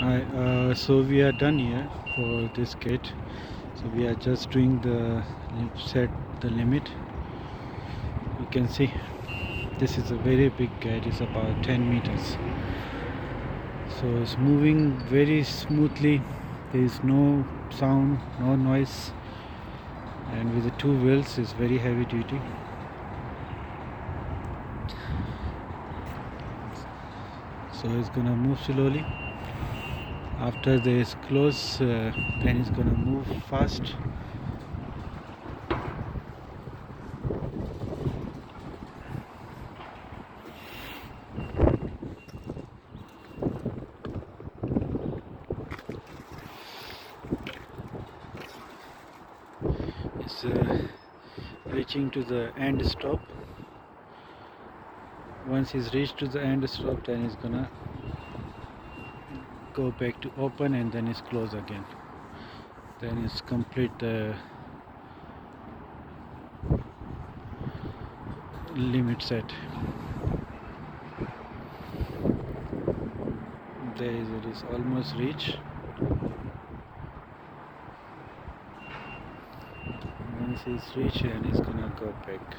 Hi, so we are done here for this gate. So we are just doing the set the limit. You can see this is a very big gate. It's about 10 meters. So it's moving very smoothly. There is no sound, no noise, and with the two wheels, it's very heavy duty. So it's gonna move slowly. After this close, then it's gonna move fast. It's reaching to the end stop. Once he's reached to the end stop, then he's gonna go back to open and then it's close again. Then it's complete the limit set. There it is almost reached. Once he's reached, and he's gonna go back.